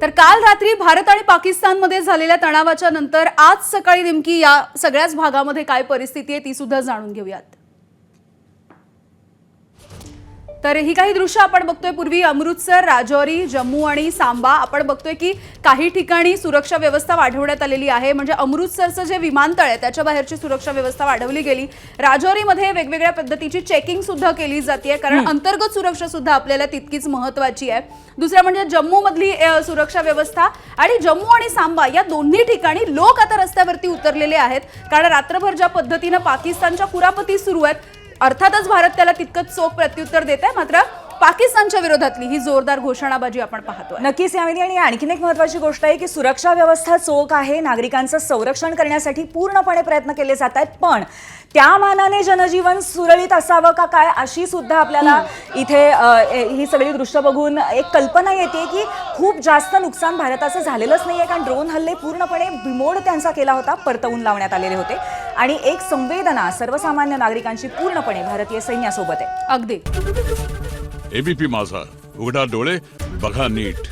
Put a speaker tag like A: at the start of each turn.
A: तर काल रात्री भारत आणि पाकिस्तानमध्ये झालेल्या तणावाच्या नंतर आज सकाळी नेमकी या सगळ्याच भागामध्ये काय परिस्थिती आहे ती सुद्धा जाणून घेऊयात। तर ही काही दृश्य आपण बघतोय। पूर्वी अमृतसर, राजौरी, जम्मू आणि सांबा आपण बघतोय की काही ठिकाणी सुरक्षा व्यवस्था वाढवण्यात आलेली आहे। म्हणजे अमृतसरचं जे विमानतळ आहे त्याच्या बाहेरची सुरक्षा व्यवस्था वाढवली गेली। राजौरीमध्ये वेगवेगळ्या पद्धतीची चेकिंग सुद्धा केली जाते कारण अंतर्गत सुरक्षा सुद्धा आपल्याला तितकीच महत्त्वाची आहे। दुसरं म्हणजे जम्मू मधली सुरक्षा व्यवस्था आणि जम्मू आणि सांबा या दोन्ही ठिकाणी लोक आता रस्त्यावरती उतरलेले आहेत कारण रात्रभर ज्या पद्धतीने पाकिस्तानच्या कुरापती सुरू आहेत, अर्थातच भारत त्याला तितकंच चोख प्रत्युत्तर देत आहे। मात्र पाकिस्तानच्या विरोधातली ही जोरदार घोषणाबाजी आपण पाहतोय।
B: नक्कीच यावेळी आणि आणखीन एक महत्त्वाची गोष्ट आहे की सुरक्षा व्यवस्था चोख आहे, नागरिकांचं संरक्षण करण्यासाठी पूर्णपणे प्रयत्न केले जात आहेत, पण त्या मानाने जनजीवन सुरळीत असावं का काय अशी सुद्धा आपल्याला इथे ही सगळी दृश्य बघून एक कल्पना येते की खूप जास्त नुकसान भारताचं झालेलंच नाहीये कारण ड्रोन हल्ले पूर्णपणे बिमोड त्यांचा केला होता, परतवून लावण्यात आलेले होते आणि एक संवेदना सर्वसामान्य नागरिकांची पूर्णपणे भारतीय सैन्यासोबत आहे।
A: अगदी
C: एबीपी माझा, उघडा डोळे बघा नीट।